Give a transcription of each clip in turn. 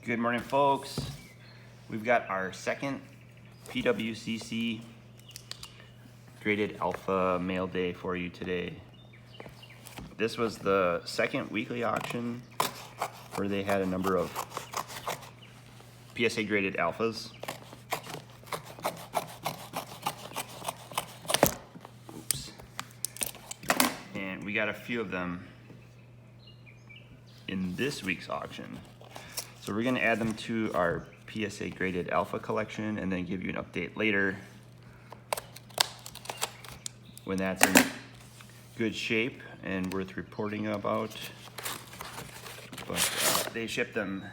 Good morning, folks. We've got our second PWCC graded alpha mail day for you today. This was the second weekly auction where they had a number of PSA graded alphas. Oops. And we got a few of them in this week's auction. So we're gonna add them to our PSA graded alpha collection and then give you an update later when that's in good shape and worth reporting about. But they shipped them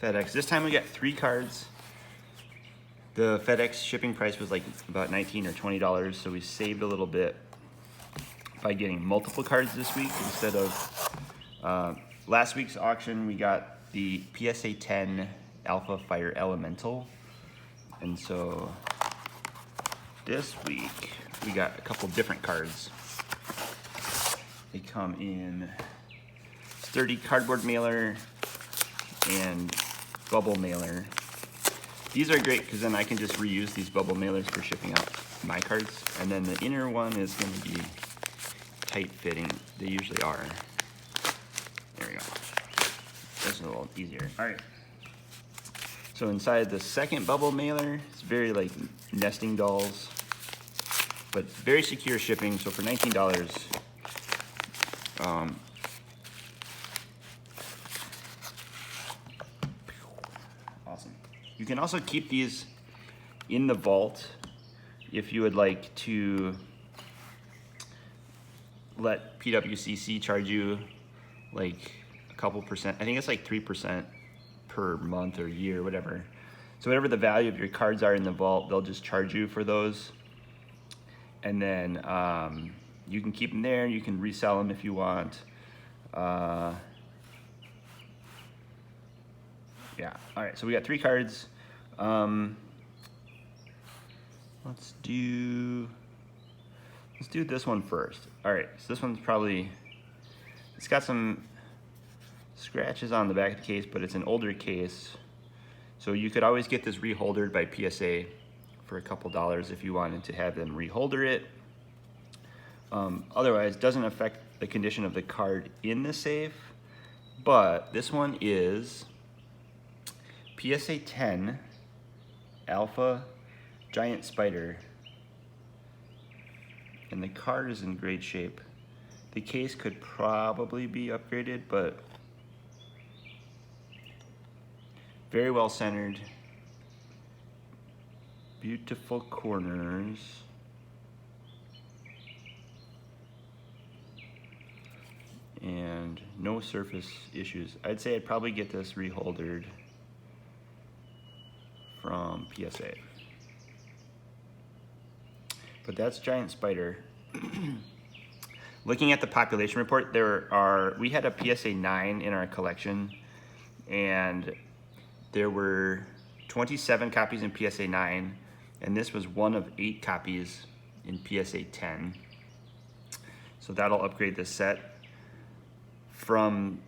FedEx. This time we got 3 cards. The FedEx shipping price was like about $19 or $20, so we saved a little bit by getting multiple cards this week instead of last week's auction. We got the PSA 10 Alpha Fire Elemental, and so this week we got a couple different cards. They come in sturdy cardboard mailer and bubble mailer. These are great because then I can just reuse these bubble mailers for shipping out my cards, and then the inner one is going to be tight fitting. They usually are. There we go. This is a little easier. All right. So inside the second bubble mailer, it's very like nesting dolls, but very secure shipping. So for $19, awesome. You can also keep these in the vault if you would like to let PWCC charge you like a couple percent. I think it's like 3% per month or year, whatever. So whatever the value of your cards are in the vault, they'll just charge you for those. And then you can keep them there. You can resell them if you want. Yeah. All right. So we got 3 cards. Let's do this one first. All right. So this one's probably, it's got some scratches on the back of the case, but it's an older case. So you could always get this reholdered by PSA for a couple dollars if you wanted to have them reholder it. Otherwise, doesn't affect the condition of the card in the safe. But this one is PSA 10 Alpha Giant Spider. And the card is in great shape. The case could probably be upgraded, but very well centered, beautiful corners, and no surface issues. I'd say I'd probably get this reholdered from PSA. But that's Giant Spider. Looking at the population report, we had a PSA 9 in our collection, and there were 27 copies in PSA 9, and this was one of 8 copies in PSA 10. So that'll upgrade the set from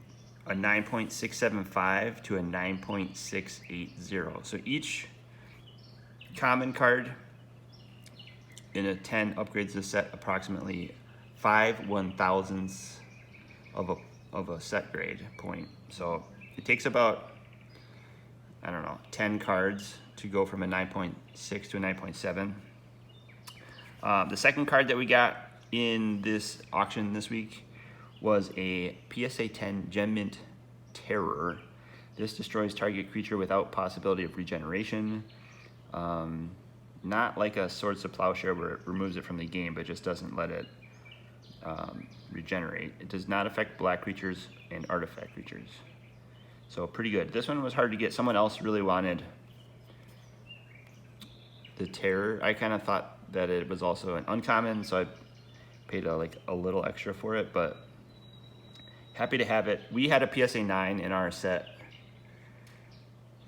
a 9.675 to a 9.680. So each common card in a 10 upgrades the set approximately 5 1,000ths of a set grade point. So it takes about, I don't know, 10 cards to go from a 9.6 to a 9.7. The second card that we got in this auction this week was a PSA 10 Gem Mint Terror. This destroys target creature without possibility of regeneration. Not like a Swords to Plowshare where it removes it from the game, but just doesn't let it regenerate. It does not affect black creatures and artifact creatures. So pretty good. This one was hard to get. Someone else really wanted the Terror. I kind of thought that it was also an uncommon, so I paid like a little extra for it, but happy to have it. We had a PSA 9 in our set,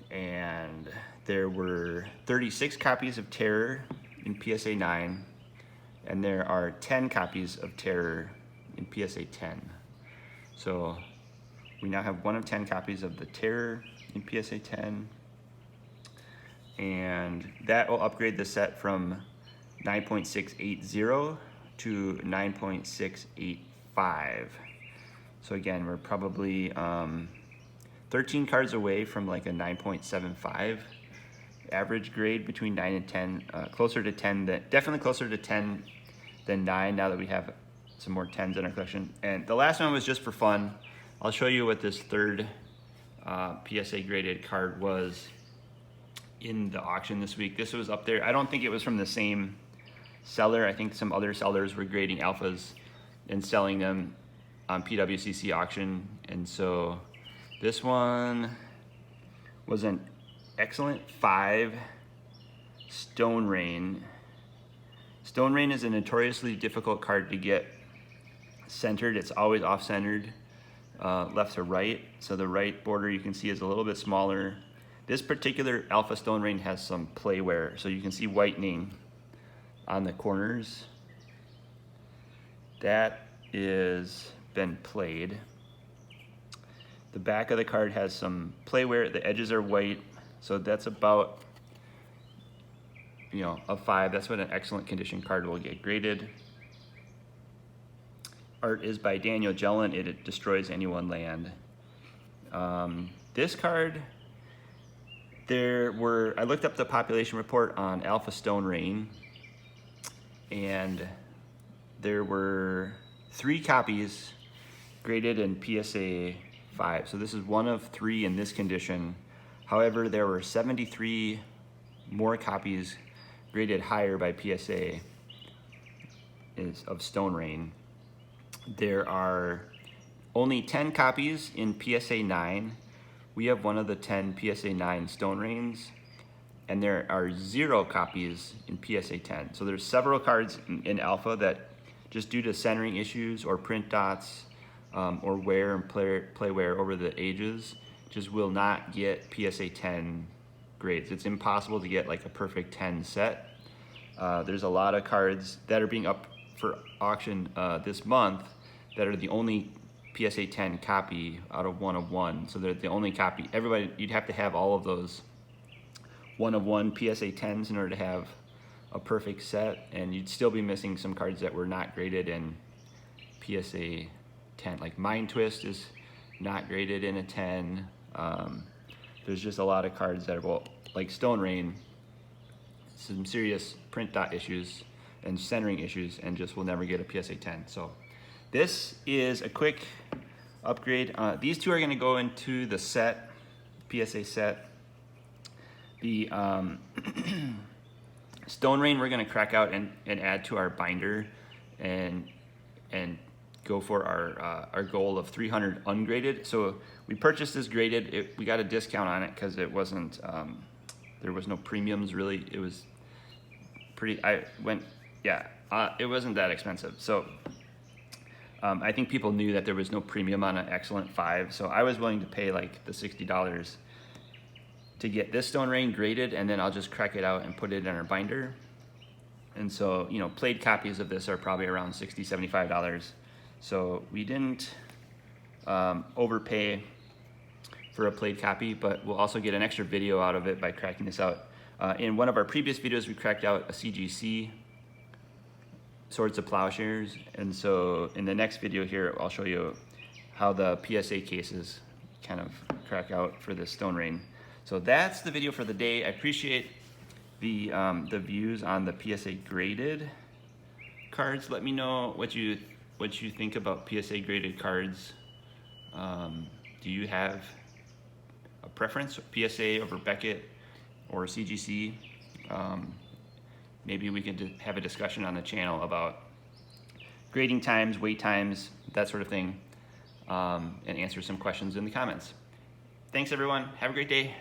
and there were 36 copies of Terror in PSA 9, and there are 10 copies of Terror in PSA 10. So We now have 1 of 10 copies of the Terror in PSA 10. And that will upgrade the set from 9.680 to 9.685. So again, we're probably 13 cards away from like a 9.75 average grade between 9 and 10, closer to 10, definitely closer to 10 than 9 now that we have some more 10s in our collection. And the last one was just for fun. I'll show you what this third PSA graded card was in the auction this week. This was up there. I don't think it was from the same seller. I think some other sellers were grading alphas and selling them on PWCC auction. And so this one was an excellent 5 Stone Rain. Stone Rain is a notoriously difficult card to get centered. It's always off-centered, left to right. So the right border you can see is a little bit smaller. This particular Alpha Stone Rain has some play wear, so you can see whitening on the corners. That is been played. The back of the card has some play wear. The edges are white, so that's about, you know, a 5. That's what an excellent condition card will get graded. Art is by Daniel Jellin. It destroys any one land. This card, I looked up the population report on Alpha Stone Rain, and there were 3 copies graded in PSA 5. So this is 1 of 3 in this condition. However, there were 73 more copies graded higher by PSA of Stone Rain. There are only 10 copies in PSA 9. We have 1 of the 10 PSA 9 Stone Rains, and there are 0 copies in PSA 10. So there's several cards in Alpha that, just due to centering issues or print dots or wear and play wear over the ages, just will not get PSA 10 grades. It's impossible to get like a perfect 10 set. There's a lot of cards that are being up for auction this month that are the only PSA 10 copy out of 1 of 1. So they're the only copy. Everybody, you'd have to have all of those 1 of 1 PSA 10s in order to have a perfect set, and you'd still be missing some cards that were not graded in PSA 10. Like Mind Twist is not graded in a 10. There's just a lot of cards that will, like Stone Rain, some serious print dot issues and centering issues, and just will never get a PSA 10. So this is a quick upgrade. These 2 are going to go into the set, PSA set. The Stone Rain we're going to crack out and add to our binder and go for our goal of 300 ungraded. So we purchased this graded. We got a discount on it because it wasn't, there was no premiums really. It was pretty, it wasn't that expensive. So I think people knew that there was no premium on an excellent 5. So I was willing to pay like the $60 to get this Stone Rain graded, and then I'll just crack it out and put it in our binder. And so, you know, played copies of this are probably around $60, $75. So we didn't overpay for a played copy, but we'll also get an extra video out of it by cracking this out. In one of our previous videos, we cracked out a CGC, Swords of Plowshares, and so in the next video here, I'll show you how the PSA cases kind of crack out for this Stone Rain. So that's the video for the day. I appreciate the views on the PSA graded cards. Let me know what you think about PSA graded cards. Do you have a preference, PSA over Beckett or CGC? Maybe we could have a discussion on the channel about grading times, wait times, that sort of thing, and answer some questions in the comments. Thanks everyone, have a great day.